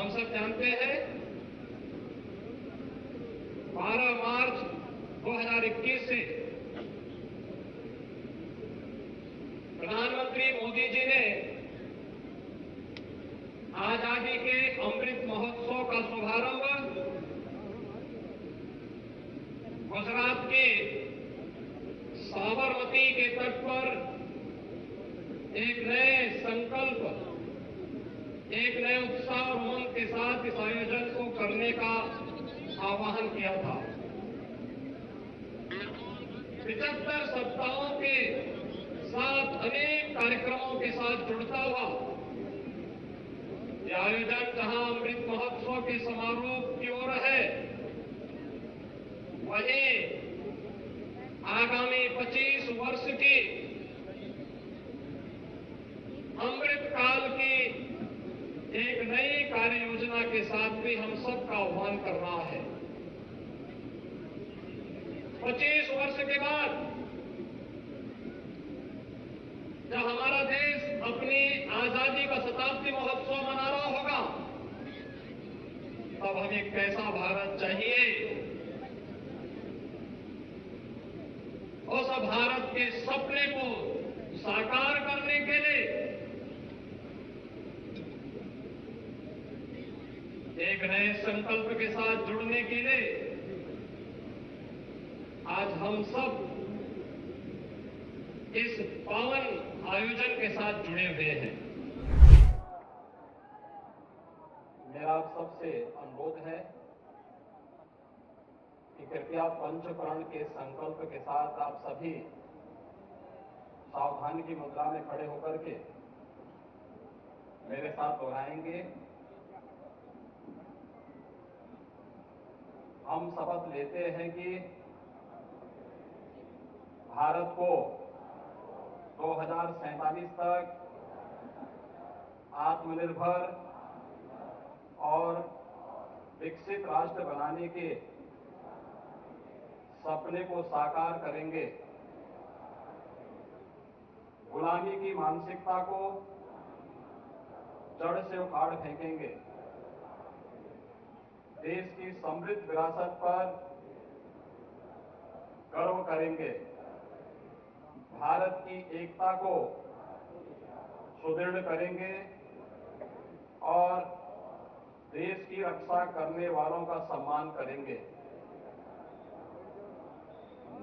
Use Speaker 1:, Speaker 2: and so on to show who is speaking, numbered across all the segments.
Speaker 1: हम सब जानते हैं 12 मार्च 2021 से प्रधानमंत्री मोदी जी ने आजादी के अमृत महोत्सव का शुभारंभ गुजरात के साबरमती के तट पर एक नए संकल्प, एक नए उत्साह और उमंग के साथ इस आयोजन को करने का आह्वान किया था। 75 सप्ताहों के साथ अनेक कार्यक्रमों के साथ जुड़ता हुआ यह आयोजन जहां अमृत महोत्सव के समारोह की ओर है, वहीं आगामी 25 वर्ष की अमृत काल की एक नई कार्य योजना के साथ भी हम सबका आह्वान कर रहा है। 25 वर्ष के बाद जब हमारा देश अपनी आजादी का शताब्दी महोत्सव मना रहा होगा, तब हमें कैसा भारत चाहिए? उस भारत के सपने को साकार करने के लिए एक नए संकल्प के साथ जुड़ने के लिए आज हम सब इस पावन आयोजन के साथ जुड़े हुए हैं। मेरा आप सबसे अनुरोध है कि कृपया पंचप्राण के संकल्प के साथ आप सभी सावधानी की मुद्रा में खड़े होकर के मेरे साथ दोहराएंगे। हम शपथ लेते हैं कि भारत को 2047 तक आत्मनिर्भर और विकसित राष्ट्र बनाने के सपने को साकार करेंगे। गुलामी की मानसिकता को जड़ से उखाड़ फेंकेंगे। देश की समृद्ध विरासत पर गर्व करेंगे। भारत की एकता को सुदृढ़ करेंगे और देश की रक्षा करने वालों का सम्मान करेंगे।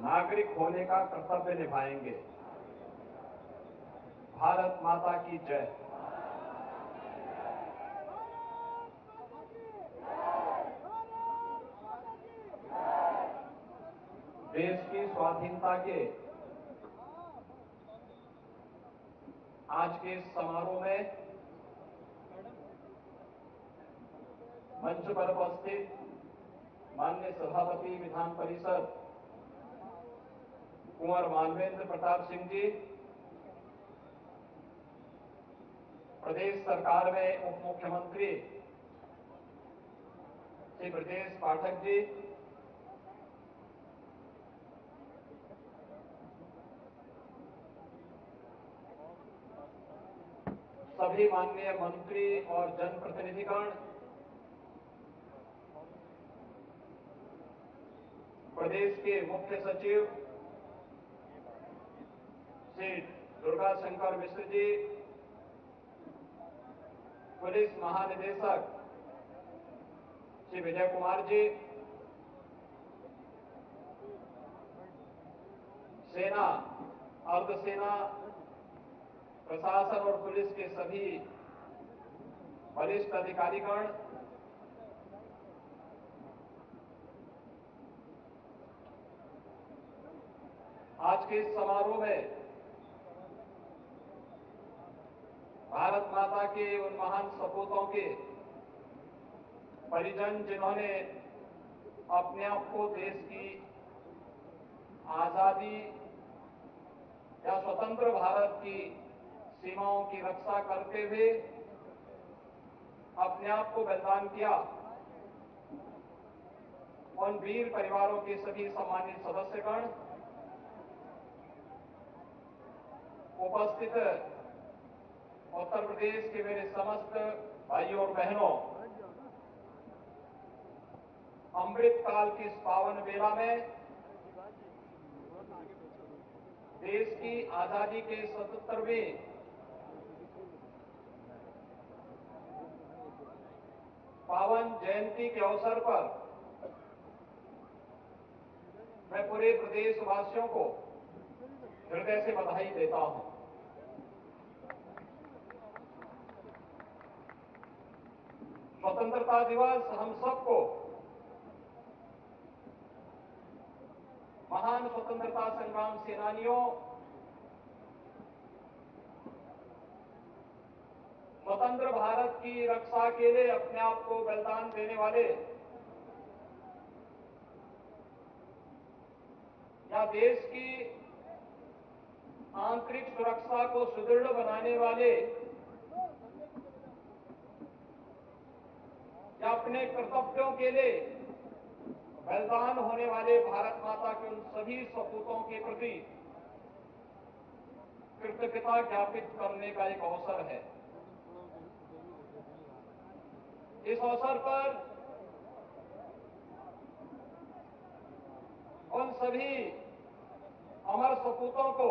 Speaker 1: नागरिक होने का कर्तव्य निभाएंगे। भारत माता की जय। देश की स्वाधीनता के आज के इस समारोह में मंच पर उपस्थित माननीय सभापति विधान परिषद कुंवर मानवेंद्र प्रताप सिंह जी, प्रदेश सरकार में उप मुख्यमंत्री श्री ब्रजेश पाठक जी, सभी माननीय मंत्री और जनप्रतिनिधिगण, प्रदेश के मुख्य सचिव श्री दुर्गा शंकर मिश्र जी, पुलिस महानिदेशक श्री विजय कुमार जी, सेना, अर्धसेना, प्रशासन और पुलिस के सभी वरिष्ठ अधिकारीगण, आज के इस समारोह में भारत माता के उन महान सपूतों के परिजन जिन्होंने अपने आप को देश की आजादी या स्वतंत्र भारत की सीमाओं की रक्षा करते हुए अपने आप को बलिदान किया, उन वीर परिवारों के सभी सम्मानित सदस्यगण, उपस्थित उत्तर प्रदेश के मेरे समस्त भाइयों और बहनों, अमृत काल की इस पावन बेला में देश की आजादी के 77वें पावन जयंती के अवसर पर मैं पूरे प्रदेशवासियों को हृदय से बधाई देता हूं। स्वतंत्रता दिवस हम सबको महान स्वतंत्रता संग्राम सेनानियों, स्वतंत्र भारत की रक्षा के लिए अपने आप को बलिदान देने वाले या देश की आंतरिक सुरक्षा को सुदृढ़ बनाने वाले या अपने कर्तव्यों के लिए बलिदान होने वाले भारत माता के उन सभी सपूतों के प्रति कृतज्ञता ज्ञापित करने का एक अवसर है। इस अवसर पर उन सभी अमर सपूतों को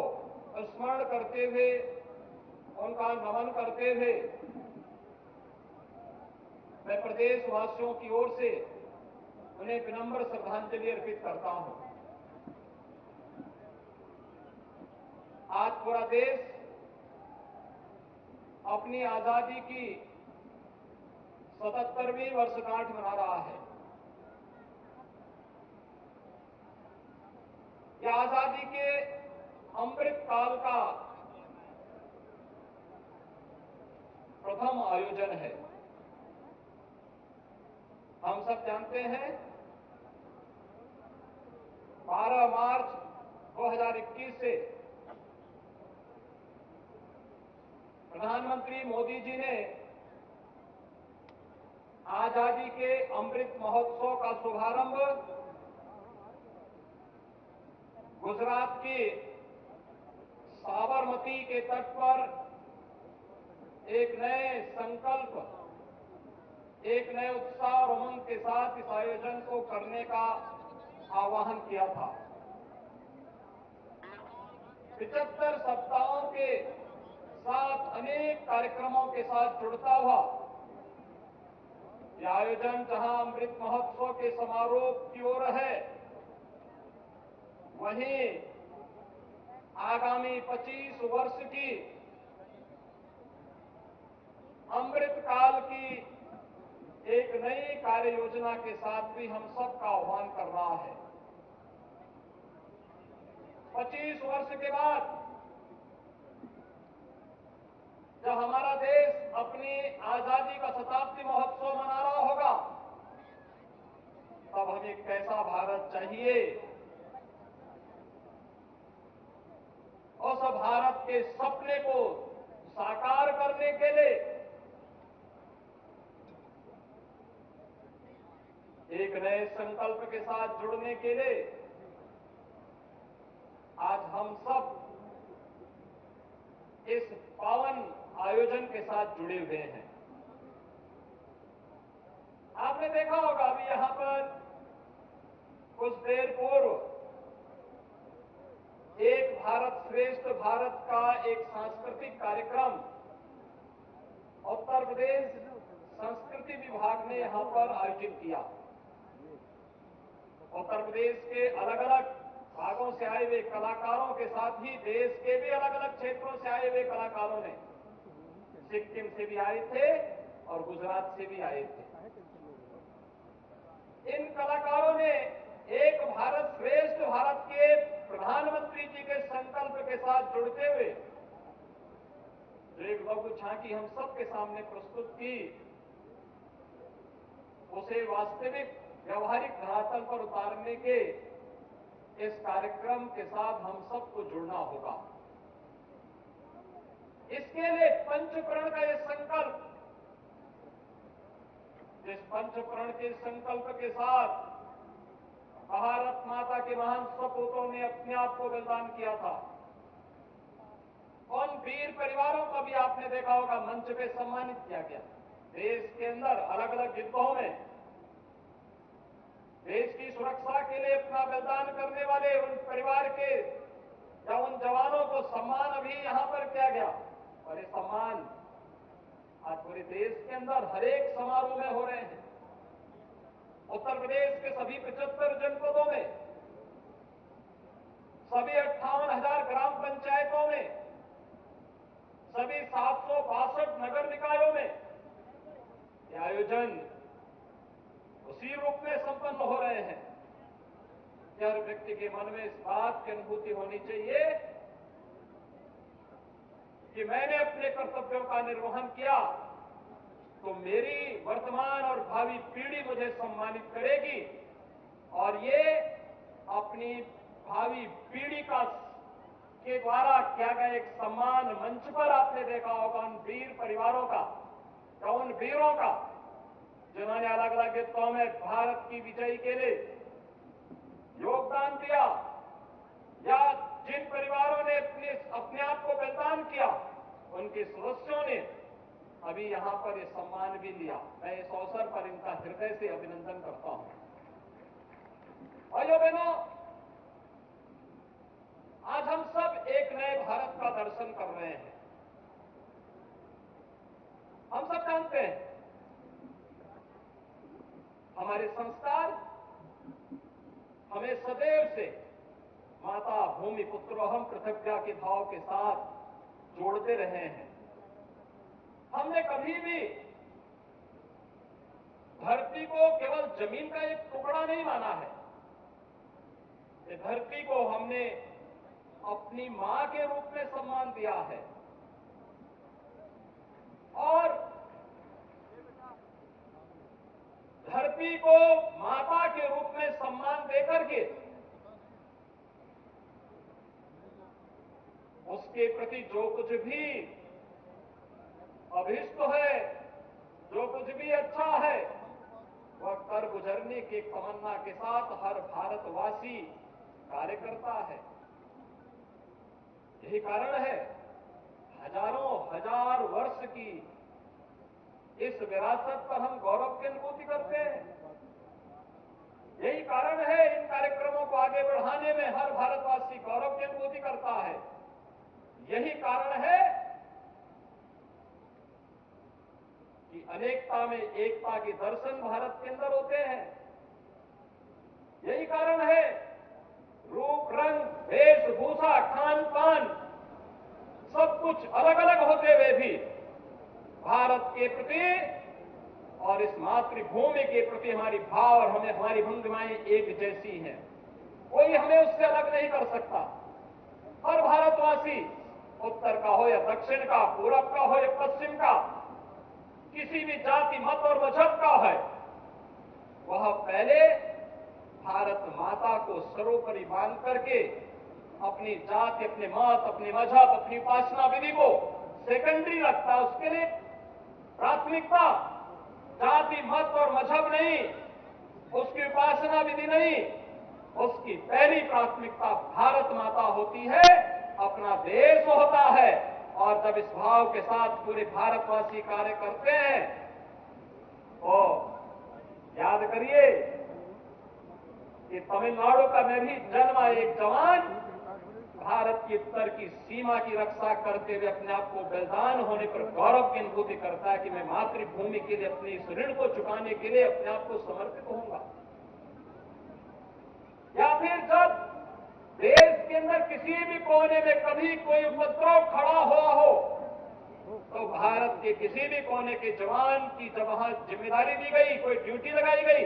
Speaker 1: स्मरण करते हुए, उनका नमन करते हुए मैं प्रदेशवासियों की ओर से उन्हें विनम्र श्रद्धांजलि अर्पित करता हूं। आज पूरा देश अपनी आजादी की 77वीं वर्षगांठ मना रहा है। यह आजादी के अमृत काल का प्रथम आयोजन है। हम सब जानते हैं 12 मार्च 2021 से प्रधानमंत्री मोदी जी ने आजादी के अमृत महोत्सव का शुभारंभ गुजरात के साबरमती के तट पर एक नए संकल्प, एक नए उत्साह और उमंग के साथ इस आयोजन को करने का आह्वान किया था। 75 सप्ताहों के साथ अनेक कार्यक्रमों के साथ जुड़ता हुआ यह आयोजन जहां अमृत महोत्सव के समारोह की ओर है, वहीं आगामी 25 वर्ष की अमृत काल की एक नई कार्य योजना के साथ भी हम सबका आह्वान कर रहा है। 25 वर्ष के बाद जब हमारा देश अपनी आजादी का शताब्दी महोत्सव मना रहा होगा, तब हमें कैसा भारत चाहिए? उस भारत के सपने को साकार करने के लिए एक नए संकल्प के साथ जुड़ने के लिए आज हम सब इस पावन आयोजन के साथ जुड़े हुए हैं। आपने देखा होगा अभी यहां पर कुछ देर पूर्व एक भारत श्रेष्ठ भारत का एक सांस्कृतिक कार्यक्रम उत्तर प्रदेश संस्कृति विभाग ने यहां पर आयोजित किया। उत्तर प्रदेश के अलग अलग भागों से आए हुए कलाकारों के साथ ही देश के भी अलग अलग क्षेत्रों से आए हुए कलाकारों ने, सिक्किम से भी आए थे और गुजरात से भी आए थे। इन कलाकारों ने एक भारत श्रेष्ठ भारत के प्रधानमंत्री जी के संकल्प के साथ जुड़ते हुए जो एक लघु झांकी हम सबके सामने प्रस्तुत की, उसे वास्तविक व्यवहारिक धरातल पर उतारने के इस कार्यक्रम के साथ हम सबको जुड़ना होगा। इसके लिए पंचप्रण का यह संकल्प, जिस पंचप्रण के संकल्प के साथ भारत माता के महान सपूतों ने अपने आप को बलिदान किया था, उन वीर परिवारों को भी आपने देखा होगा मंच पे सम्मानित किया गया। देश के अंदर अलग अलग युद्धों में देश की सुरक्षा के लिए अपना बलिदान करने वाले उन परिवार के या उन जवानों को सम्मान अभी यहां पर किया गया। और ये सम्मान आज पूरे देश के अंदर हर एक समारोह में हो रहे हैं। उत्तर प्रदेश के सभी 75 जनपदों में, सभी 58,000 ग्राम पंचायतों में, सभी 762 नगर निकायों में ये आयोजन उसी रूप में संपन्न हो रहे हैं। हर व्यक्ति के मन में इस बात की अनुभूति होनी चाहिए कि मैंने अपने कर्तव्यों का निर्वहन किया तो मेरी वर्तमान और भावी पीढ़ी मुझे सम्मानित करेगी। और ये अपनी भावी पीढ़ी का के द्वारा किया गया एक सम्मान मंच पर आपने देखा होगा उन वीर परिवारों का या उन वीरों का जिन्होंने अलग अलग युद्धों में भारत की विजय के लिए योगदान दिया, या जिन परिवारों ने अपने आप को बलिदान किया, उनके सदस्यों ने अभी यहां पर ये सम्मान भी लिया। मैं इस अवसर पर इनका हृदय से अभिनंदन करता हूं। भाइयों बहनों, आज हम सब एक नए भारत का दर्शन कर रहे हैं। हम सब जानते हैं हमारे संस्कार हमें सदैव से माता भूमि पुत्रोहम प्रतिज्ञा के भाव के साथ जोड़ते रहे हैं। हमने कभी भी धरती को केवल जमीन का एक टुकड़ा नहीं माना है। इस धरती को हमने अपनी मां के रूप में सम्मान दिया है और धरती को माता के रूप में सम्मान देकर के उसके प्रति जो कुछ भी अभिष्ट है, जो कुछ भी अच्छा है, वह कर गुजरने की तमन्ना के साथ हर भारतवासी कार्य करता है। यही कारण है हजारों हजार वर्ष की इस विरासत पर हम गौरव की अनुभूति करते हैं। यही कारण है इन कार्यक्रमों को आगे बढ़ाने में हर भारतवासी गौरव की अनुभूति करता है। यही कारण है कि अनेकता में एकता के दर्शन भारत के अंदर होते हैं। यही कारण है रूप, रंग, वेशभूषा, खान पान सब कुछ अलग अलग होते हुए भी भारत के प्रति और इस मातृभूमि के प्रति हमारी भाव और हमारी भंगिमाएं एक जैसी हैं। कोई हमें उससे अलग नहीं कर सकता। हर भारतवासी, उत्तर का हो या दक्षिण का, पूरब का हो या पश्चिम का, किसी भी जाति, मत और मजहब का है, वह पहले भारत माता को सर्वोपरि मान करके अपनी जाति, अपने मत, अपने मजहब, अपनी उपासना विधि को सेकेंडरी रखता है। उसके लिए प्राथमिकता जाति, मत और मजहब नहीं, उसकी उपासना विधि नहीं, उसकी पहली प्राथमिकता भारत माता होती है, अपना देश होता है। और जब इस भाव के साथ पूरे भारतवासी कार्य करते हैं तो याद करिए कि तमिलनाडु का मैं भी जन्मा एक जवान भारत की उत्तर की सीमा की रक्षा करते हुए अपने आप को बलिदान होने पर गौरव की अनुभूति करता है कि मैं मातृभूमि के लिए अपने इस ऋण को चुकाने के लिए अपने आप को समर्पित होऊंगा। या फिर जब देश के अंदर किसी भी कोने में कभी कोई उपद्रव खड़ा हुआ हो तो भारत के किसी भी कोने के जवान की जब वहां जिम्मेदारी दी गई, कोई ड्यूटी लगाई गई,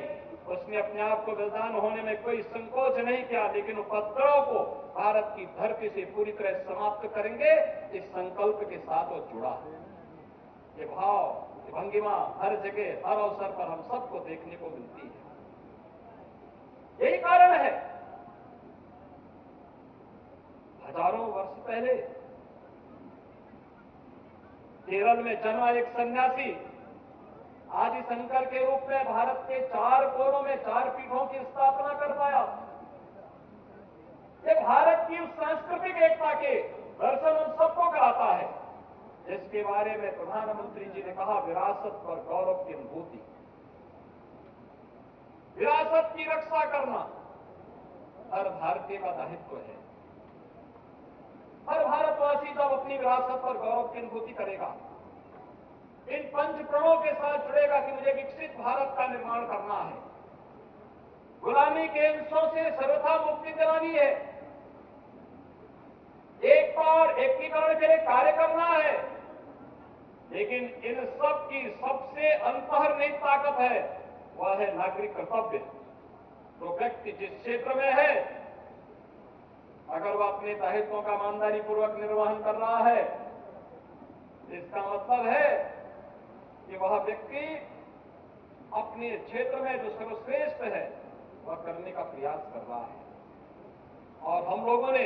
Speaker 1: उसने अपने आप को बलिदान होने में कोई संकोच नहीं किया। लेकिन उपद्रव को भारत की धरती से पूरी तरह समाप्त करेंगे, इस संकल्प के साथ वो जुड़ा है। ये भाव, ये भंगिमा हर जगह, हर अवसर पर हम सबको देखने को मिलती है। यही कारण है हजारों वर्ष पहले केरल में जन्मा एक सन्यासी आदि शंकर के रूप में भारत के 4 कोनों में 4 पीठों की स्थापना कर पाया। ये भारत की उस सांस्कृतिक एकता के दर्शन हम सबको कराता है जिसके बारे में प्रधानमंत्री जी ने कहा, विरासत पर गौरव की अनुभूति। विरासत विरासत की रक्षा करना हर भारतीय का दायित्व है। हर भारतवासी जब अपनी विरासत पर गौरव की अनुभूति करेगा, इन पंच प्रणों के साथ जुड़ेगा कि मुझे विकसित भारत का निर्माण करना है, गुलामी के अंशों से सर्वथा मुक्ति दिलानी है, एक बार एकीकरण के लिए कार्य करना है, लेकिन इन सब की सबसे अंतर्निहित ताकत है, वह है नागरिक कर्तव्य। तो व्यक्ति जिस क्षेत्र में है, अगर वह अपने दायित्वों का ईमानदारी पूर्वक निर्वहन कर रहा है, इसका मतलब है कि वह व्यक्ति अपने क्षेत्र में जो सर्वश्रेष्ठ है वह करने का प्रयास कर रहा है। और हम लोगों ने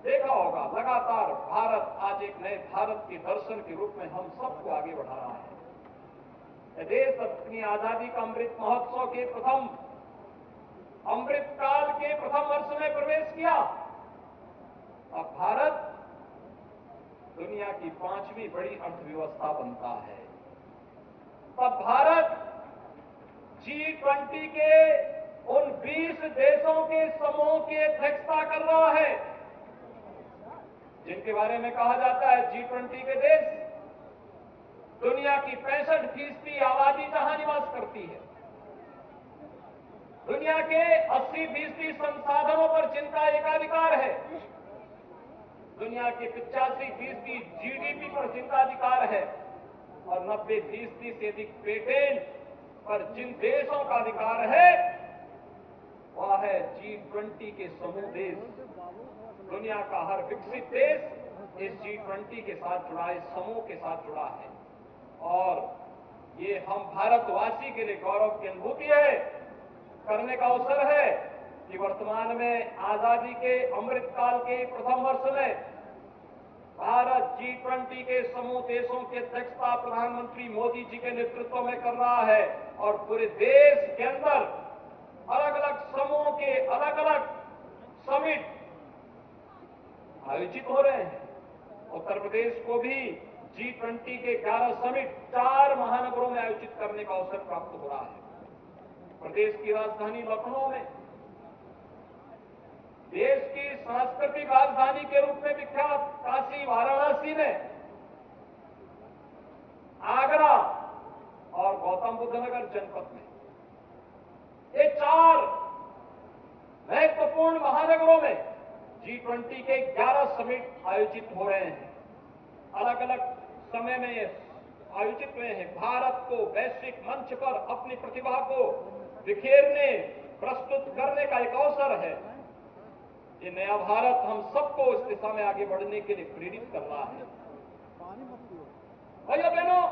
Speaker 1: देखा होगा, लगातार भारत आज एक नए भारत के दर्शन के रूप में हम सबको आगे बढ़ा रहा है। देश अपनी आजादी का अमृत महोत्सव के प्रथम अमृत काल के प्रथम वर्ष में प्रवेश किया। अब भारत दुनिया की 5वीं बड़ी अर्थव्यवस्था बनता है। तब भारत G20 के उन 20 देशों के समूह की अध्यक्षता कर रहा है, जिनके बारे में कहा जाता है G20 के देश दुनिया की 65% आबादी जहां निवास करती है, दुनिया के 80% संसाधनों पर जिनका एकाधिकार है, दुनिया के 85% जीडीपी पर जिनका अधिकार है और 90% से अधिक पेटेंट पर जिन देशों का अधिकार है, वह है G20 के समूह देश। दुनिया का हर विकसित देश इस G20 के साथ जुड़ा है, इस समूह के साथ जुड़ा है। और ये हम भारतवासी के लिए गौरव की अनुभूति है, करने का अवसर है कि वर्तमान में आजादी के अमृत काल के प्रथम वर्ष में भारत G20 के समूह देशों की अध्यक्षता प्रधानमंत्री मोदी जी के नेतृत्व में कर रहा है और पूरे देश के अंदर अलग अलग समूह के अलग अलग समिट आयोजित हो रहे हैं। उत्तर प्रदेश को भी G20 के 11 समिट 4 महानगरों में आयोजित करने का अवसर प्राप्त हो रहा है। प्रदेश की राजधानी लखनऊ में, देश की सांस्कृतिक राजधानी के रूप में विख्यात काशी वाराणसी में, आगरा और गौतम बुद्ध नगर जनपद में, ये 4 महत्वपूर्ण महानगरों में G20 के 11 समिट आयोजित हो रहे हैं। अलग अलग समय में ये आयोजित हुए हैं। भारत को वैश्विक मंच पर अपनी प्रतिभा को बिखेरने, प्रस्तुत करने का एक अवसर है। ये नया भारत हम सबको इस दिशा में आगे बढ़ने के लिए प्रेरित कर रहा है। भाइयों बहनों,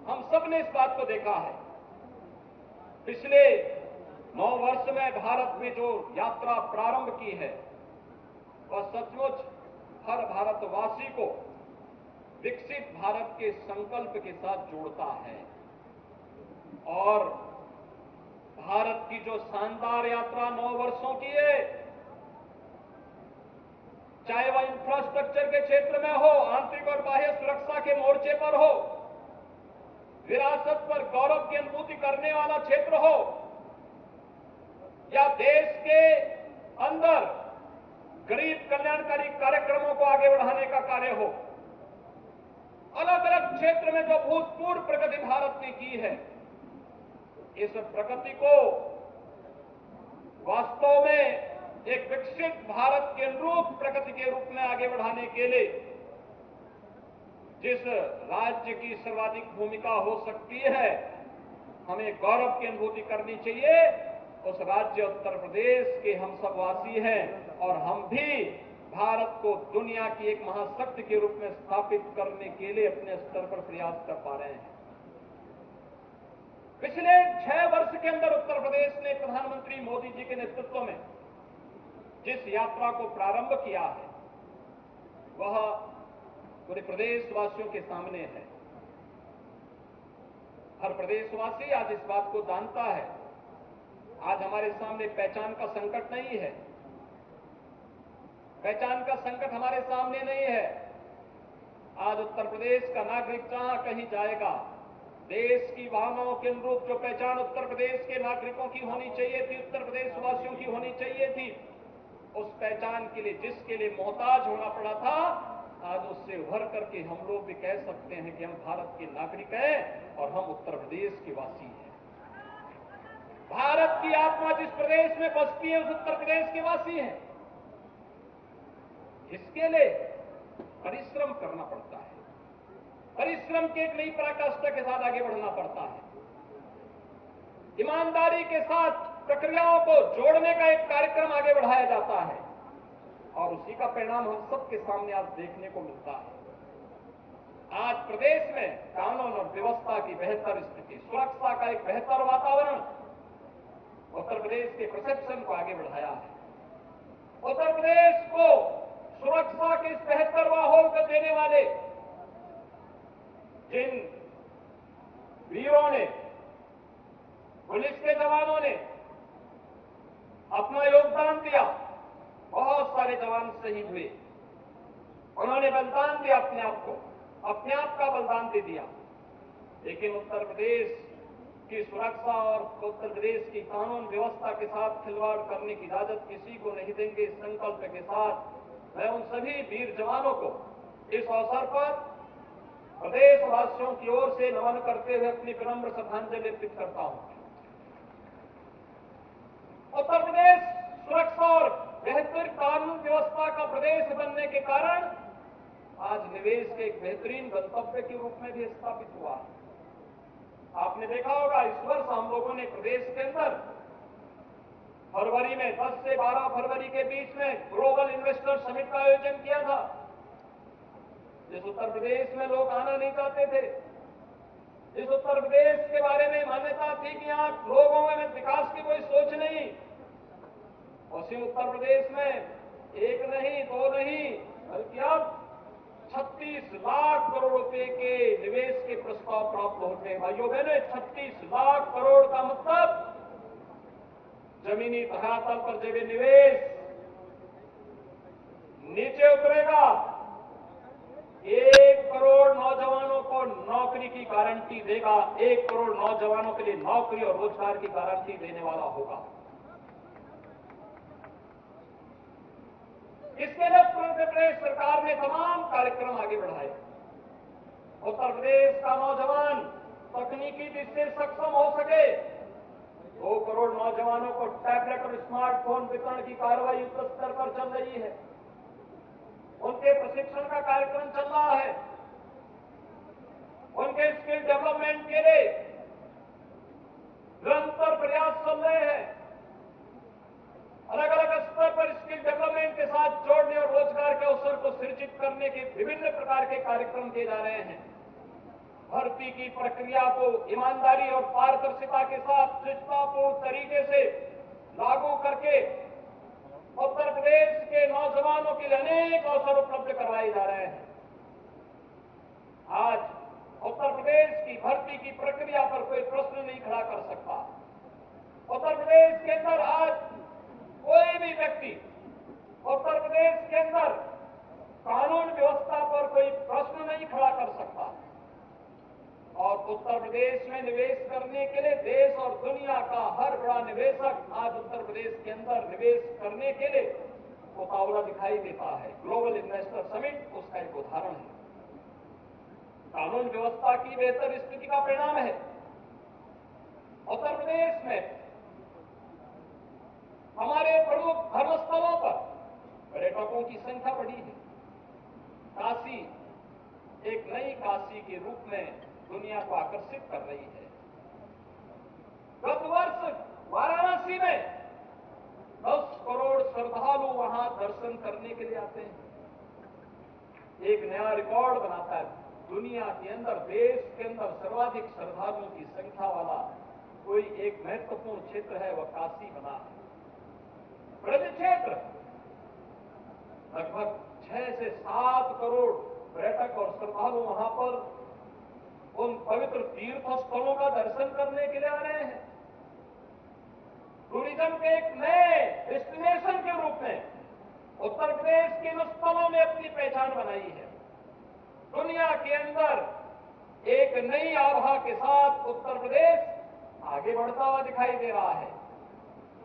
Speaker 1: हम सब ने इस बात को देखा है। पिछले 9 वर्ष में भारत में जो यात्रा प्रारंभ की है, वह सचमुच हर भारतवासी को विकसित भारत के संकल्प के साथ जोड़ता है। और भारत की जो शानदार यात्रा 9 वर्षों की है, चाहे वह इंफ्रास्ट्रक्चर के क्षेत्र में हो, आंतरिक और बाह्य सुरक्षा के मोर्चे पर हो, विरासत पर गौरव की अनुभूति करने वाला क्षेत्र हो, या देश के अंदर गरीब कल्याणकारी कार्यक्रमों को आगे बढ़ाने का कार्य हो, अलग अलग क्षेत्र में जो भूतपूर्व प्रगति भारत ने की है, इस प्रगति को वास्तव में एक विकसित भारत के अनुरूप प्रगति के रूप में आगे बढ़ाने के लिए जिस राज्य की सर्वाधिक भूमिका हो सकती है, हमें गौरव की अनुभूति करनी चाहिए। उस राज्य उत्तर प्रदेश के हम सब वासी हैं और हम भी भारत को दुनिया की एक महाशक्ति के रूप में स्थापित करने के लिए अपने स्तर पर प्रयास कर पा रहे हैं। पिछले 6 वर्ष के अंदर उत्तर प्रदेश ने प्रधानमंत्री मोदी जी के नेतृत्व में जिस यात्रा को प्रारंभ किया है, वह पूरे प्रदेशवासियों के सामने है। हर प्रदेशवासी आज इस बात को जानता है, आज हमारे सामने पहचान का संकट नहीं है। पहचान का संकट हमारे सामने नहीं है। आज उत्तर प्रदेश का नागरिक जहां कहीं जाएगा, देश की भावनाओं के अनुरूप जो पहचान उत्तर प्रदेश के नागरिकों की होनी चाहिए थी, उत्तर प्रदेश वासियों की होनी चाहिए थी, उस पहचान के लिए जिसके लिए मोहताज होना पड़ा था, आज उससे उभर करके हम लोग भी कह सकते हैं कि हम भारत के नागरिक हैं और हम उत्तर प्रदेश के वासी हैं। भारत की आत्मा जिस प्रदेश में बसती है उस उत्तर प्रदेश के वासी हैं। इसके लिए परिश्रम करना पड़ता है, परिश्रम की एक नई पराकाष्ठा के साथ आगे बढ़ना पड़ता है, ईमानदारी के साथ प्रक्रियाओं को जोड़ने का एक कार्यक्रम आगे बढ़ाया जाता है और उसी का परिणाम हम सबके सामने आज देखने को मिलता है। आज प्रदेश में कानून और व्यवस्था की बेहतर स्थिति, सुरक्षा का एक बेहतर वातावरण उत्तर प्रदेश के परसेप्शन को आगे बढ़ाया है। उत्तर प्रदेश को सुरक्षा के इस बेहतर माहौल को देने वाले जिन वीरों ने, पुलिस के जवानों ने अपना योगदान दिया, बहुत सारे जवान शहीद हुए, उन्होंने बलिदान दिया, अपने आप का बलिदान दे दिया, लेकिन उत्तर प्रदेश की सुरक्षा और उत्तर प्रदेश की कानून व्यवस्था के साथ खिलवाड़ करने की इजाजत किसी को नहीं देंगे। इस संकल्प के साथ मैं उन सभी वीर जवानों को इस अवसर पर प्रदेशवासियों की ओर से नमन करते हुए अपनी विनम्र श्रद्धांजलि अर्पित करता हूं। उत्तर प्रदेश सुरक्षा और बेहतर कानून व्यवस्था का प्रदेश बनने के कारण आज निवेश के एक बेहतरीन गंतव्य के रूप में भी स्थापित हुआ है। आपने देखा होगा इस वर्ष हम लोगों ने प्रदेश के अंदर फरवरी में 10 से 12 फरवरी के बीच में ग्लोबल इन्वेस्टर समिट का आयोजन किया था। जिस उत्तर प्रदेश में लोग आना नहीं चाहते थे, इस उत्तर प्रदेश के बारे में मान्यता थी कि यहाँ लोगों में विकास की कोई सोच नहीं, उसी उत्तर प्रदेश में एक नहीं, दो नहीं, बल्कि अब 36 लाख करोड़ रुपए के निवेश के प्रस्ताव प्राप्त होते हैं। भाइयों बहनों, 36 लाख करोड़ का मतलब जमीनी धरातल पर जब निवेश नीचे उतरेगा, 1 करोड़ नौजवानों को नौकरी की गारंटी देगा, 1 करोड़ नौजवानों के लिए नौकरी और रोजगार की गारंटी देने वाला होगा। इसके लिए उत्तर प्रदेश सरकार ने तमाम कार्यक्रम आगे बढ़ाए। उत्तर प्रदेश का नौजवान तकनीकी दृष्टि से सक्षम हो सके, 2 करोड़ नौजवानों को टैबलेट और स्मार्टफोन वितरण की कार्रवाई युद्ध स्तर पर चल रही है। उनके प्रशिक्षण का कार्यक्रम चल रहा है, उनके स्किल डेवलपमेंट के लिए निरंतर प्रयास चल रहे हैं। अलग अलग स्तर पर स्किल डेवलपमेंट के साथ जोड़ने और रोजगार के अवसर को सृजित करने के विभिन्न प्रकार के कार्यक्रम किए जा रहे हैं। भर्ती की प्रक्रिया को ईमानदारी और पारदर्शिता के साथ निष्ठापूर्ण तरीके से लागू करके उत्तर प्रदेश के नौजवानों के लिए अनेक अवसर उपलब्ध करवाए जा रहे हैं। आज उत्तर प्रदेश की भर्ती की प्रक्रिया पर कोई प्रश्न नहीं खड़ा कर सकता। उत्तर प्रदेश के अंदर आज कोई भी व्यक्ति उत्तर प्रदेश के अंदर कानून व्यवस्था पर कोई प्रश्न नहीं खड़ा कर सकता और उत्तर प्रदेश में निवेश करने के लिए देश और दुनिया का हर बड़ा निवेशक आज उत्तर प्रदेश के अंदर निवेश करने के लिए उतावला दिखाई देता है। ग्लोबल इन्वेस्टर समिट उसका एक उदाहरण है, कानून व्यवस्था की बेहतर स्थिति का परिणाम है। उत्तर प्रदेश में हमारे प्रमुख धर्मस्थलों पर पर्यटकों की संख्या बढ़ी है। काशी एक नई काशी के रूप में दुनिया को आकर्षित कर रही है। गत वर्ष वाराणसी में 10 करोड़ श्रद्धालु वहां दर्शन करने के लिए आते हैं। एक नया रिकॉर्ड बनाता है दुनिया के अंदर, देश के अंदर सर्वाधिक श्रद्धालुओं की संख्या वाला कोई एक महत्वपूर्ण क्षेत्र है, वह काशी बना है। ब्रज क्षेत्र लगभग 6 से 7 करोड़ पर्यटक और श्रद्धालु वहां पर उन पवित्र तीर्थ स्थलों का दर्शन करने के लिए आ रहे हैं। टूरिज्म के एक नए डेस्टिनेशन के रूप में उत्तर प्रदेश के इन स्थलों ने अपनी पहचान बनाई है। दुनिया के अंदर एक नई आभा के साथ उत्तर प्रदेश आगे बढ़ता हुआ दिखाई दे रहा है।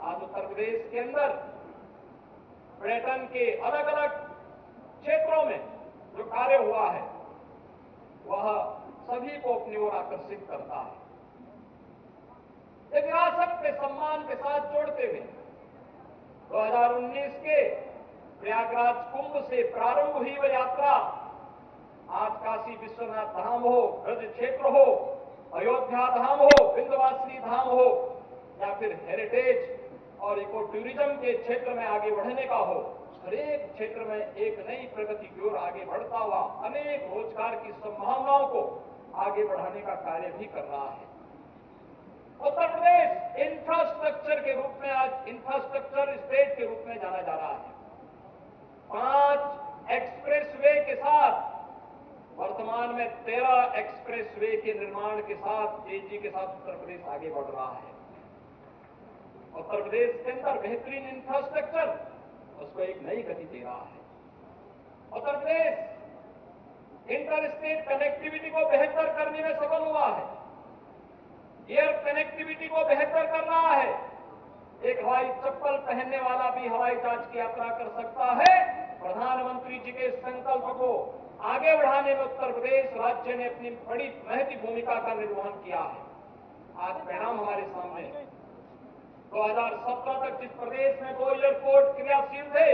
Speaker 1: आज उत्तर प्रदेश के अंदर पर्यटन के अलग अलग क्षेत्रों में जो कार्य हुआ है वह सभी को अपनी ओर आकर्षित करता है। विरासत के सम्मान के साथ जोड़ते हुए 2019 के प्रयागराज कुंभ से प्रारंभ हुई वह यात्रा आज काशी विश्वनाथ धाम हो, ब्रज क्षेत्र हो, अयोध्या धाम हो, विंध्यवासिनी धाम हो या फिर हेरिटेज और इको टूरिज्म के क्षेत्र में आगे बढ़ने का हो, हर एक क्षेत्र में एक नई प्रगति की ओर आगे बढ़ता हुआ अनेक रोजगार की संभावनाओं को आगे बढ़ाने का कार्य भी कर रहा है। उत्तर प्रदेश इंफ्रास्ट्रक्चर के रूप में आज इंफ्रास्ट्रक्चर स्टेट के रूप में जाना जा रहा है। 5 एक्सप्रेसवे के साथ वर्तमान में 13 एक्सप्रेसवे के निर्माण के साथ तेजी के साथ उत्तर प्रदेश आगे बढ़ रहा है। उत्तर प्रदेश के अंदर बेहतरीन इंफ्रास्ट्रक्चर उसको एक नई गति दे रहा है। Uttar Pradesh inter state connectivity को बेहतर करने में सफल हुआ है। एयर कनेक्टिविटी को बेहतर कर रहा है। एक हवाई चप्पल पहनने वाला भी हवाई जहाज की यात्रा कर सकता है। प्रधानमंत्री जी के संकल्प को आगे बढ़ाने में उत्तर प्रदेश राज्य ने अपनी बड़ी महती भूमिका का निर्वहन किया है। आज परिणाम हमारे सामने 2017 तक जिस प्रदेश में 2 एयरपोर्ट क्रियाशील थे,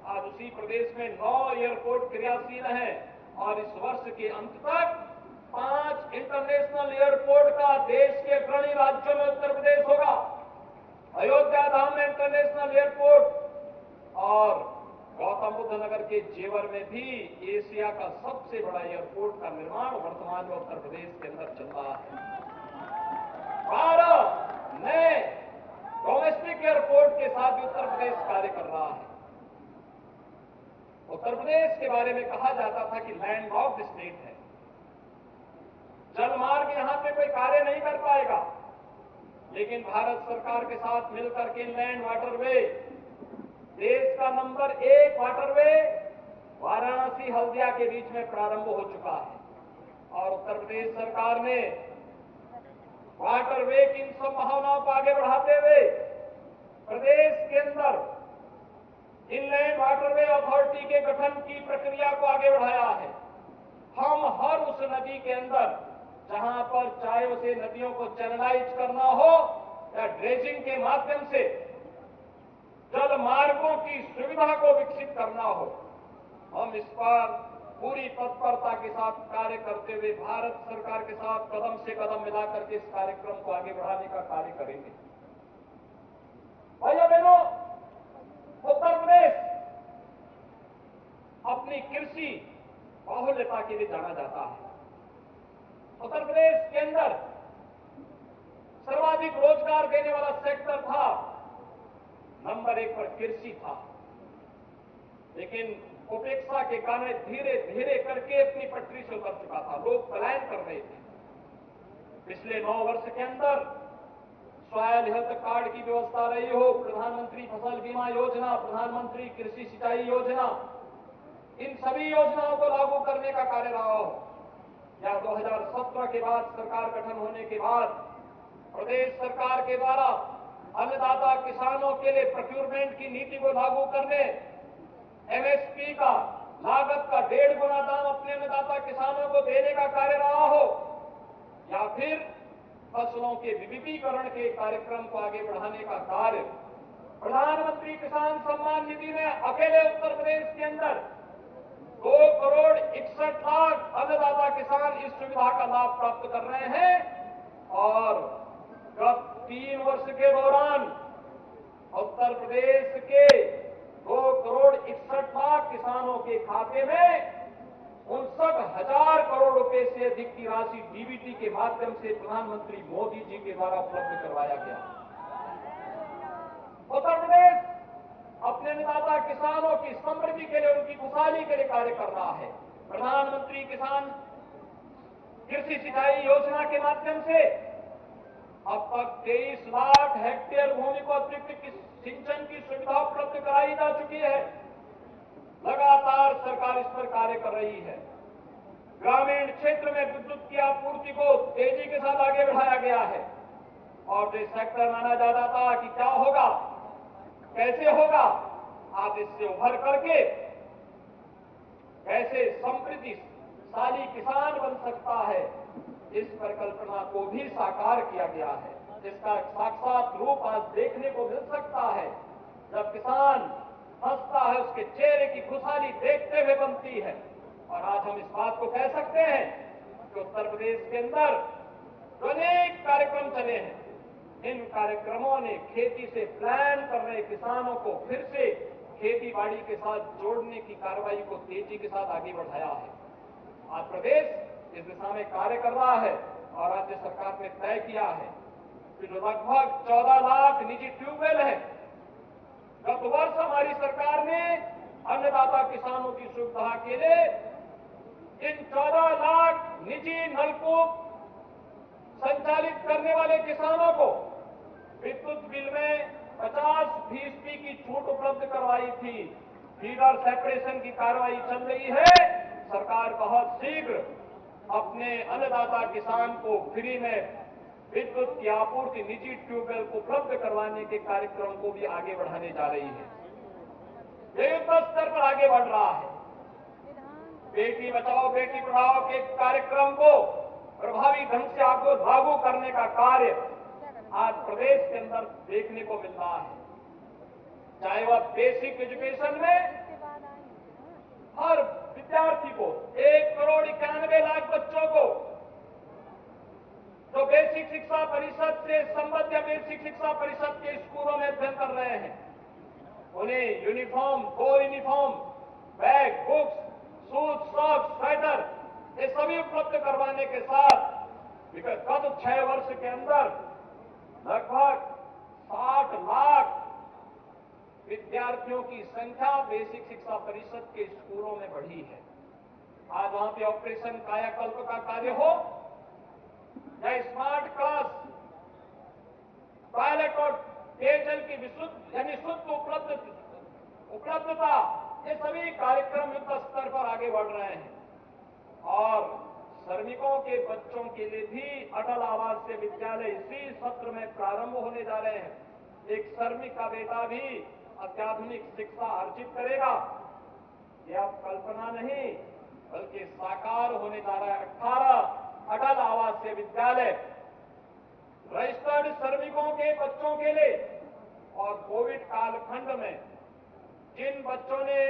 Speaker 1: आज उसी प्रदेश में 9 एयरपोर्ट क्रियाशील हैं और इस वर्ष के अंत तक 5 इंटरनेशनल एयरपोर्ट का देश के अग्रणी राज्यों में उत्तर प्रदेश होगा। अयोध्या धाम में इंटरनेशनल एयरपोर्ट और गौतम बुद्ध नगर के जेवर में भी एशिया का सबसे बड़ा एयरपोर्ट का निर्माण वर्तमान में उत्तर प्रदेश के अंदर चल रहा है। 12 नए डोमेस्टिक एयरपोर्ट के साथ भी उत्तर प्रदेश कार्य कर रहा है। उत्तर प्रदेश के बारे में कहा जाता था कि लैंडलॉक्ड स्टेट है, जलमार्ग यहां पे कोई कार्य नहीं कर पाएगा, लेकिन भारत सरकार के साथ मिलकर के लैंड वाटरवे देश का नंबर 1 वाटरवे वाराणसी हल्दिया के बीच में प्रारंभ हो चुका है और उत्तर प्रदेश सरकार ने वाटरवे की इन संभावनाओं को आगे बढ़ाते हुए प्रदेश के अंदर इनलैंड वाटरवे अथॉरिटी के गठन की प्रक्रिया को आगे बढ़ाया है। हम हर उस नदी के अंदर जहां पर चाहे उसे नदियों को चैनलाइज करना हो या ड्रेजिंग के माध्यम से जल मार्गों की सुविधा को विकसित करना हो, हम इस पर पूरी तत्परता के साथ कार्य करते हुए भारत सरकार के साथ कदम से कदम मिलाकर के इस कार्यक्रम को आगे बढ़ाने का कार्य करेंगे। भाइयों बहनों, उत्तर प्रदेश अपनी कृषि बाहुल्यता के लिए जाना जाता है। उत्तर प्रदेश के अंदर सर्वाधिक रोजगार देने वाला सेक्टर था, नंबर 1 पर कृषि था, लेकिन उपेक्षा के कारण धीरे धीरे करके अपनी पटरी से उतर चुका था। लोग पलायन कर रहे थे। पिछले 9 वर्ष के अंदर सॉयल हेल्थ कार्ड की व्यवस्था रही हो, प्रधानमंत्री फसल बीमा योजना, प्रधानमंत्री कृषि सिंचाई योजना, इन सभी योजनाओं को लागू करने का कार्य रहा हो, या 2017 के बाद सरकार गठन होने के बाद प्रदेश सरकार के द्वारा अन्नदाता किसानों के लिए प्रोक्योरमेंट की नीति को लागू करने, एमएसपी का लागत का 1.5 गुना दाम अपने अन्नदाता किसानों को देने का कार्य रहा हो, या फिर फसलों के विविधीकरण के कार्यक्रम को आगे बढ़ाने का कार्य। प्रधानमंत्री किसान सम्मान निधि में अकेले उत्तर प्रदेश के अंदर 2 करोड़ 61 लाख अन्नदाता किसान इस सुविधा का लाभ प्राप्त कर रहे हैं और गत 3 वर्ष के दौरान उत्तर प्रदेश के 2 करोड़ 61 लाख किसानों के खाते में 59,000 करोड़ रुपए से अधिक की राशि डीबीटी के माध्यम से प्रधानमंत्री मोदी जी के द्वारा उपलब्ध करवाया गया। उत्तर प्रदेश अपने अन्नदाता किसानों की समृद्धि के लिए, उनकी खुशहाली के लिए कार्य कर रहा है। प्रधानमंत्री किसान कृषि सिंचाई योजना के माध्यम से अब तक 23 लाख हेक्टेयर भूमि को अतिरिक्त सिंचन की सुविधा उपलब्ध कराई जा चुकी है। लगातार सरकार इस पर कार्य कर रही है। ग्रामीण क्षेत्र में विद्युत की आपूर्ति को तेजी के साथ आगे बढ़ाया गया है। और जो सेक्टर माना जाता था कि क्या होगा, कैसे होगा, आज इससे उभर करके कैसे समृद्धिशाली किसान बन सकता है, इस परिकल्पना को भी साकार किया गया है। जिसका साक्षात रूप आज देखने को मिल सकता है। जब किसान हंसता है, उसके चेहरे की खुशहाली देखते हुए बनती है। और आज हम इस बात को कह सकते हैं कि उत्तर प्रदेश के अंदर जो अनेक कार्यक्रम चले हैं, इन कार्यक्रमों ने खेती से प्लान कर रहे किसानों को फिर से खेती बाड़ी के साथ जोड़ने की कार्रवाई को तेजी के साथ आगे बढ़ाया है। आज प्रदेश इस दिशा में कार्य कर रहा है और राज्य सरकार ने तय किया है कि जो लगभग 14 लाख निजी ट्यूबवेल है, गत वर्ष हमारी सरकार ने अन्नदाता किसानों की सुविधा के लिए इन 14 लाख निजी नलकूप संचालित करने वाले किसानों को विद्युत बिल में 50% की छूट उपलब्ध करवाई थी। फीडर सेपरेशन की कार्रवाई चल रही है। सरकार बहुत शीघ्र अपने अन्नदाता किसान को फ्री में विद्युत की आपूर्ति निजी ट्यूबवेल को उपलब्ध करवाने के कार्यक्रम को भी आगे बढ़ाने जा रही है। ये युद्ध स्तर पर आगे बढ़ रहा है। बेटी बचाओ बेटी पढ़ाओ के कार्यक्रम को प्रभावी ढंग से आपको लागू करने का कार्य आज प्रदेश के अंदर देखने को मिल रहा है। चाहे वह बेसिक एजुकेशन में हर विद्यार्थी को 1,91,00,000 बच्चों को जो बेसिक शिक्षा परिषद से संबद्ध या बेसिक शिक्षा परिषद के स्कूलों में अध्ययन कर रहे हैं, उन्हें uniform, 2 uniform, bag, books, shoes, socks, sweater ये सभी उपलब्ध करवाने के साथ विगत 6 वर्ष के अंदर लगभग 60 लाख विद्यार्थियों की संख्या बेसिक शिक्षा परिषद के स्कूलों में बढ़ी है। आज वहां पे ऑपरेशन कायाकल्प का कार्य हो या स्मार्ट क्लास, टॉयलेट और पेयजल की विशुद्ध यानी शुद्ध उपलब्धता, ये सभी कार्यक्रम युद्ध स्तर पर आगे बढ़ रहे हैं। और श्रमिकों के बच्चों के लिए भी अटल आवासीय विद्यालय इसी सत्र में प्रारंभ होने जा रहे हैं। एक श्रमिक का बेटा भी अत्याधुनिक शिक्षा अर्जित करेगा। यह अब कल्पना नहीं बल्कि साकार होने जा रहा है। 18 अटल आवासीय विद्यालय रजिस्टर्ड श्रमिकों के बच्चों के लिए। और कोविड कालखंड में जिन बच्चों ने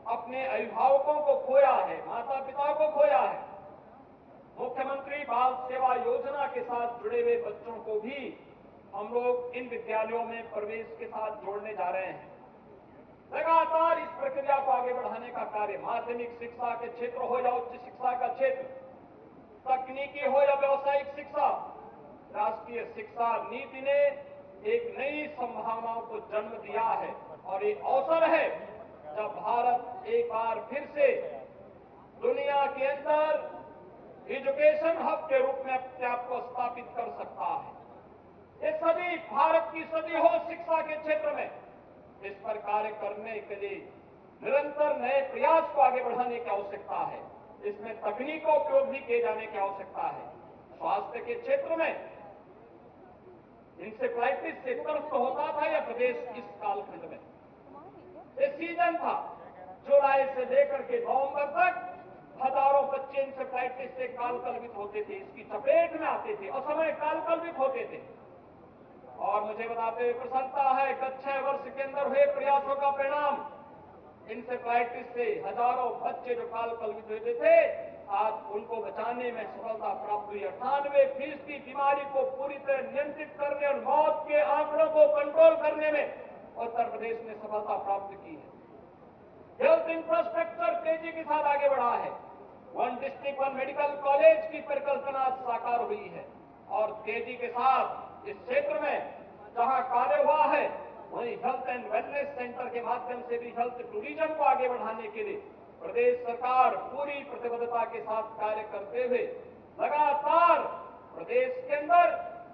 Speaker 1: अपने अभिभावकों को खोया है, माता पिता को खोया है, मुख्यमंत्री बाल सेवा योजना के साथ जुड़े हुए बच्चों को भी हम लोग इन विद्यालयों में प्रवेश के साथ जोड़ने जा रहे हैं। लगातार इस प्रक्रिया को आगे बढ़ाने का कार्य माध्यमिक शिक्षा के क्षेत्र हो या उच्च शिक्षा का क्षेत्र, तकनीकी हो या व्यावसायिक शिक्षा, राष्ट्रीय शिक्षा नीति ने एक नई संभावनाओं को जन्म दिया है। और एक अवसर है जब भारत एक बार फिर से दुनिया के अंदर एजुकेशन हब के रूप में अपने आप को स्थापित कर सकता है। ये सदी भारत की सदी हो शिक्षा के क्षेत्र में, इस पर कार्य करने के लिए निरंतर नए प्रयास को आगे बढ़ाने की आवश्यकता है। इसमें तकनीक का उपयोग भी किए जाने की आवश्यकता है। स्वास्थ्य के क्षेत्र में इंसेफ्लाइटिस से त्रस्त होता था यह प्रदेश इस कालखंड में। ये सीजन था, जुलाई से लेकर के नवंबर तक हजारों बच्चे इंसेफ्लाइटिस से कालकलवित होते थे, इसकी चपेट में आते थे, असमय कालकलवित होते थे। और मुझे बताते हुए प्रसन्नता है गत 6 वर्ष के अंदर हुए प्रयासों का परिणाम इंसेफ्लाइटिस से हजारों बच्चे जो कालकलवित होते थे, आज उनको बचाने में सफलता प्राप्त हुई। 98% बीमारी को पूरी तरह नियंत्रित करने और मौत के आंकड़ों को कंट्रोल करने में उत्तर प्रदेश ने सफलता प्राप्त की है। हेल्थ इंफ्रास्ट्रक्चर तेजी के साथ आगे बढ़ा है। 1 डिस्ट्रिक्ट 1 मेडिकल कॉलेज की परिकल्पना साकार हुई है। और तेजी के साथ इस क्षेत्र में जहां कार्य हुआ है, वहीं हेल्थ एंड वेलनेस सेंटर के माध्यम से भी हेल्थ टूरिज्म को आगे बढ़ाने के लिए प्रदेश सरकार पूरी प्रतिबद्धता के साथ कार्य करते हुए लगातार प्रदेश के अंदर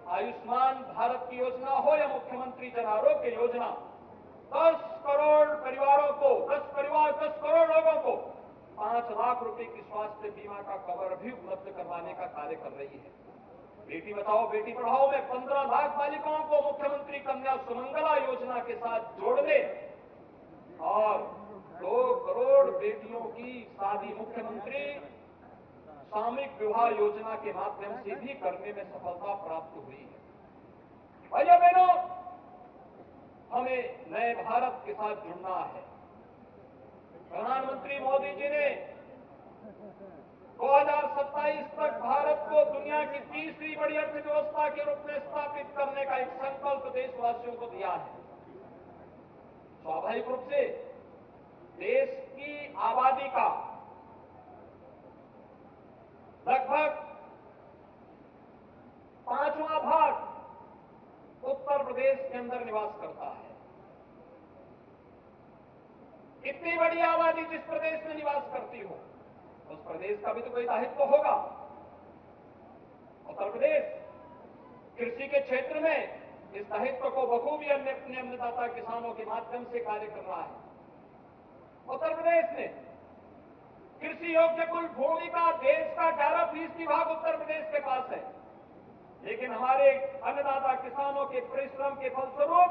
Speaker 1: आयुष्मान भारत की योजना हो या मुख्यमंत्री जन आरोग्य योजना, 10 करोड़ परिवारों को, 10 करोड़ लोगों को 5 लाख रुपए की स्वास्थ्य बीमा का कवर भी उपलब्ध करवाने का कार्य कर रही है। बेटी बचाओ बेटी पढ़ाओ में 15 लाख बालिकाओं को मुख्यमंत्री कन्या सुमंगला योजना के साथ जोड़ने और 2 करोड़ बेटियों की शादी मुख्यमंत्री सामूहिक विवाह योजना के माध्यम से भी करने में सफलता प्राप्त हुई है। भाइयों बहनों, हमें नए भारत के साथ जुड़ना है। प्रधानमंत्री मोदी जी ने 2027 तक भारत को दुनिया की तीसरी बड़ी अर्थव्यवस्था के रूप में स्थापित करने का एक संकल्प देशवासियों को दिया है। स्वाभाविक रूप से देश की आबादी का लगभग 5वां भाग उत्तर प्रदेश के अंदर निवास करता है। इतनी बड़ी आबादी जिस प्रदेश में निवास करती हो, उस प्रदेश का भी तो कोई दायित्व होगा। उत्तर प्रदेश कृषि के क्षेत्र में इस दायित्व को बखूबी अपने अन्नदाता किसानों के माध्यम से कार्य कर रहा है। उत्तर प्रदेश ने कृषि योग्य कुल भूमि का देश का 11% भाग उत्तर प्रदेश के पास है, लेकिन हमारे अन्नदाता किसानों के परिश्रम के फलस्वरूप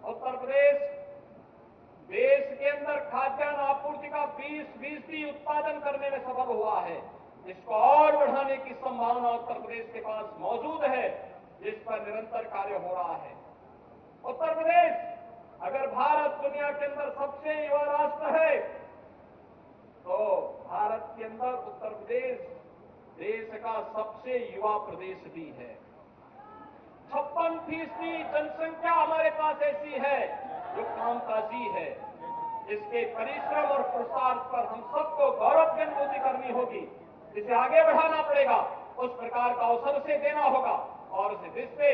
Speaker 1: उत्तर प्रदेश देश के अंदर खाद्यान्न आपूर्ति का 20% उत्पादन करने में सफल हुआ है। इसको और बढ़ाने की संभावना उत्तर प्रदेश के पास मौजूद है, जिस पर निरंतर कार्य हो रहा है। उत्तर प्रदेश अगर भारत दुनिया के अंदर सबसे युवा राष्ट्र है, तो भारत के अंदर उत्तर प्रदेश देश का सबसे युवा प्रदेश भी है। 56% जनसंख्या हमारे पास ऐसी है जो कामकाजी है। इसके परिश्रम और पुरुषार्थ पर हम सबको गौरव की अनुभूति करनी होगी। इसे आगे बढ़ाना पड़ेगा, उस प्रकार का अवसर से देना होगा और उस दृष्टि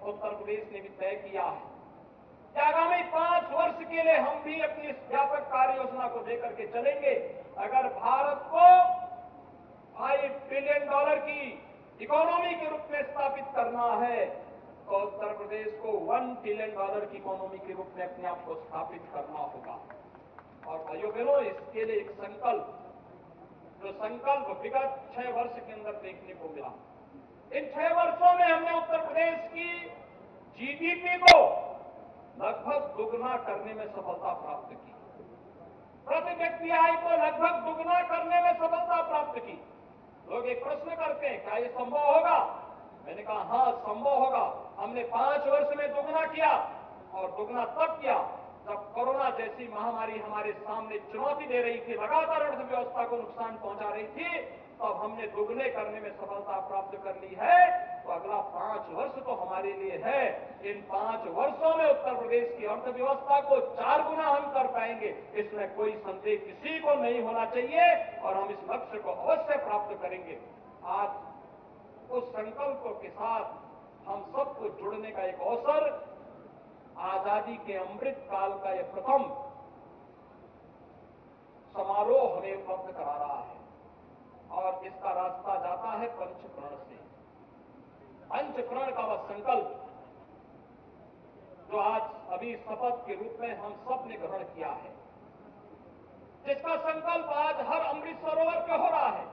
Speaker 1: उत्तर प्रदेश ने भी तय किया है कि आगामी 5 वर्ष के लिए हम भी अपनी इस व्यापक कार्य योजना को लेकर के चलेंगे। अगर भारत को $5 ट्रिलियन की इकोनॉमी के रूप में स्थापित करना है, तो उत्तर प्रदेश को $1 ट्रिलियन की इकोनॉमी के रूप में अपने आप को स्थापित करना होगा। और भाइयों बहनों, इसके लिए एक संकल्प, जो संकल्प विगत 6 वर्ष के अंदर देखने को मिला। इन 6 वर्षों में हमने उत्तर प्रदेश की जीडीपी को लगभग दुगना करने में सफलता प्राप्त की। प्रति व्यक्ति आय को लगभग दुगना करने में सफलता प्राप्त की। लोग एक प्रश्न करते हैं, क्या ये संभव होगा? मैंने कहा हाँ, संभव होगा। हमने 5 वर्ष में दुगना किया, और दुगना तब किया जब कोरोना जैसी महामारी हमारे सामने चुनौती दे रही थी, लगातार अर्थव्यवस्था को नुकसान पहुंचा रही थी, तब हमने दुगने करने में सफलता प्राप्त कर ली है। तो अगला 5 वर्ष तो हमारे लिए है। इन 5 वर्षों में उत्तर प्रदेश की अर्थव्यवस्था को 4 गुना हम कर पाएंगे, इसमें कोई संदेह किसी को नहीं होना चाहिए, और हम इस लक्ष्य को अवश्य प्राप्त करेंगे। आज उस संकल्प के साथ हम सबको जुड़ने का एक अवसर आजादी के अमृत काल का यह प्रथम समारोह हमें उपलब्ध करा रहा है, और इसका रास्ता जाता है पंचप्रण से। पंचप्रण का वह संकल्प जो आज अभी शपथ के रूप में हम सब ने ग्रहण किया है, जिसका संकल्प आज हर अमृत सरोवर पे हो रहा है,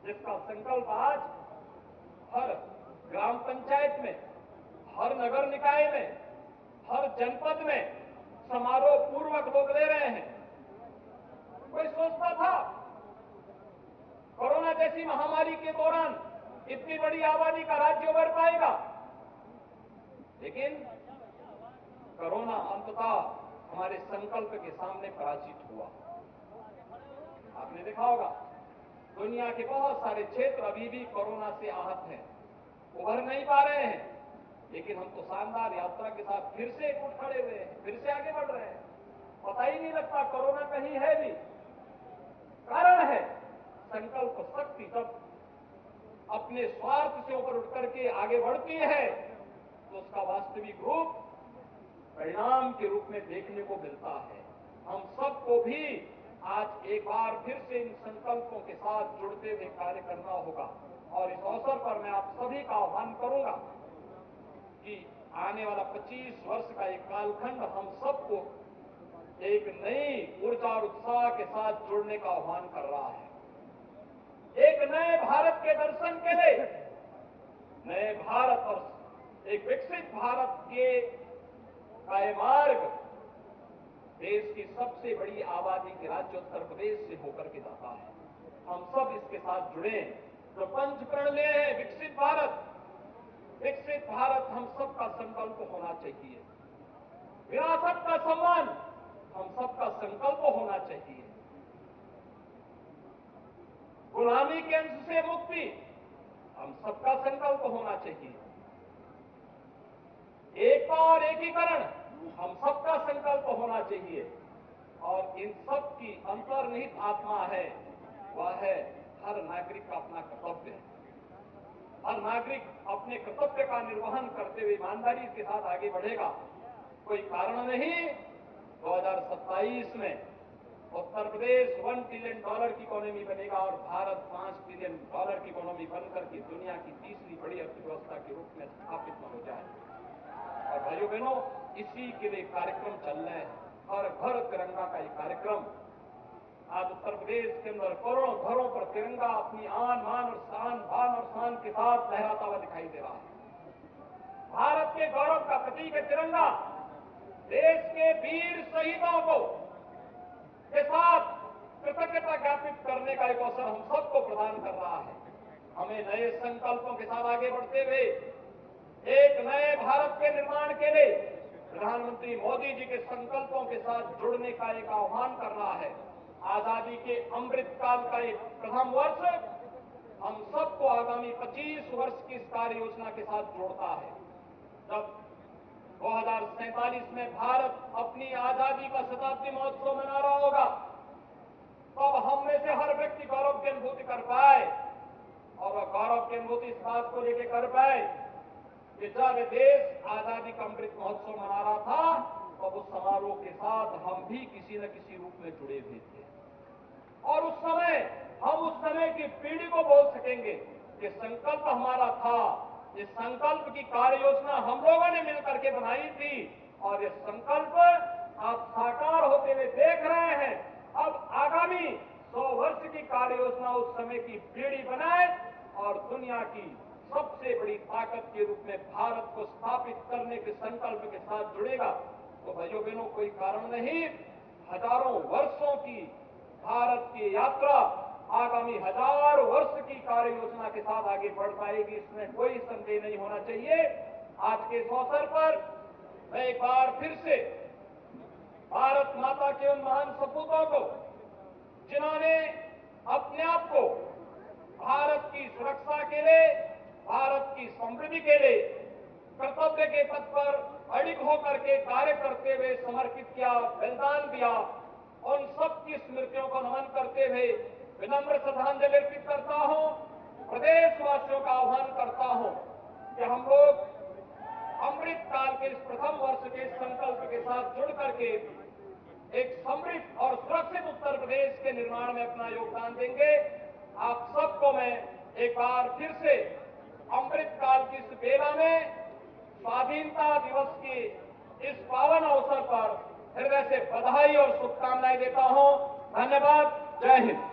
Speaker 1: जिसका संकल्प आज हर ग्राम पंचायत में, हर नगर निकाय में, हर जनपद में समारोह पूर्वक लोग ले रहे हैं। कोई सोचता था कोरोना जैसी महामारी के दौरान इतनी बड़ी आबादी का राज्य उभर पाएगा? लेकिन कोरोना अंततः हमारे संकल्प के सामने पराजित हुआ। आपने देखा होगा, दुनिया के बहुत सारे क्षेत्र अभी भी कोरोना से आहत हैं, उभर नहीं पा रहे हैं, लेकिन हम तो शानदार यात्रा के साथ फिर से उठ खड़े हुए हैं, फिर से आगे बढ़ रहे हैं। पता ही नहीं लगता कोरोना कहीं है भी। कारण है संकल्प शक्ति। जब अपने स्वार्थ से ऊपर उठ करके आगे बढ़ती है, तो उसका वास्तविक रूप परिणाम के रूप में देखने को मिलता है। हम सबको भी आज एक बार फिर से इन संकल्पों के साथ जुड़ते हुए कार्य करना होगा, और इस अवसर पर मैं आप सभी का आह्वान करूंगा कि आने वाला 25 वर्ष का एक कालखंड हम सबको एक नई ऊर्जा और उत्साह के साथ जुड़ने का आह्वान कर रहा है। एक नए भारत के दर्शन के लिए, नए भारत और एक विकसित भारत के का ये मार्ग देश की सबसे बड़ी आबादी के राज्य उत्तर प्रदेश से होकर के जाता है। हम सब इसके साथ जुड़े। जो पंचप्रण में है विकसित भारत हम सबका संकल्प होना चाहिए। विरासत का सम्मान हम सबका संकल्प होना चाहिए। गुलामी के अंश से मुक्ति हम सबका संकल्प होना चाहिए। एकता और एकीकरण हम सबका संकल्प होना चाहिए। और इन सब की अंतर्निहित आत्मा है, वह है हर नागरिक का अपना कर्तव्य है। हर नागरिक अपने कर्तव्य का निर्वहन करते हुए ईमानदारी के साथ आगे बढ़ेगा। कोई कारण नहीं 2027 में उत्तर प्रदेश $1 ट्रिलियन की इकोनॉमी बनेगा और भारत $5 ट्रिलियन की इकोनॉमी बनकर के दुनिया की तीसरी बड़ी अर्थव्यवस्था के रूप में स्थापित हो जाए। और भाइयों बहनों, इसी के लिए कार्यक्रम चल रहे हैं। हर घर तिरंगा का ये कार्यक्रम आज उत्तर प्रदेश के अंदर करोड़ों घरों पर तिरंगा अपनी आन बान और शान के साथ लहराता हुआ दिखाई दे रहा है। भारत के गौरव का प्रतीक है तिरंगा। देश के वीर शहीदों को के साथ कृतज्ञता ज्ञापित करने का एक अवसर हम सबको प्रदान कर रहा है। हमें नए संकल्पों के साथ आगे बढ़ते हुए एक नए भारत के निर्माण के लिए प्रधानमंत्री मोदी जी के संकल्पों के साथ जुड़ने का एक आह्वान कर रहा है। आजादी के अमृत काल का एक प्रथम वर्ष हम सबको आगामी 25 वर्ष की इस कार्य योजना के साथ जोड़ता है। जब 2047 में भारत अपनी आजादी का शताब्दी महोत्सव मना रहा होगा, तब हम में से हर व्यक्ति गौरव की अनुभूति कर पाए। और वह गौरव की अनुभूति इस बात को लेकर कर पाए कि जब देश आजादी का अमृत महोत्सव मना रहा था, तब उस समारोह के साथ हम भी किसी न किसी रूप में जुड़े हुए थे। और हम उस समय की पीढ़ी को बोल सकेंगे कि संकल्प हमारा था। इस संकल्प की कार्य योजना हम लोगों ने मिलकर के बनाई थी और ये संकल्प आप साकार होते हुए देख रहे हैं। अब आगामी 100 वर्ष की कार्य योजना उस समय की पीढ़ी बनाए और दुनिया की सबसे बड़ी ताकत के रूप में भारत को स्थापित करने के संकल्प के साथ जुड़ेगा। तो भाइयों बहनों, कोई कारण नहीं, हजारों वर्षों की भारत की यात्रा आगामी 1000 वर्ष की कार्य योजना के साथ आगे बढ़ पाएगी, इसमें कोई संदेह नहीं होना चाहिए। आज के इस अवसर पर मैं एक बार फिर से भारत माता के उन महान सपूतों को, जिन्होंने अपने आप को भारत की सुरक्षा के लिए, भारत की समृद्धि के लिए कर्तव्य के पथ पर अडिग होकर के कार्य करते हुए समर्पित किया, बलिदान दिया, उन सब की स्मृतियों को नमन करते हुए विनम्र श्रद्धांजलि अर्पित करता हूं। प्रदेशवासियों का आह्वान करता हूं कि हम लोग अमृत काल के इस प्रथम वर्ष के संकल्प के साथ जुड़ करके एक समृद्ध और सुरक्षित उत्तर प्रदेश के निर्माण में अपना योगदान देंगे। आप सबको मैं एक बार फिर से अमृत काल की इस बेला में स्वाधीनता दिवस के इस पावन अवसर पर हृदय से बधाई और शुभकामनाएं देता हूं। धन्यवाद। जय हिंद।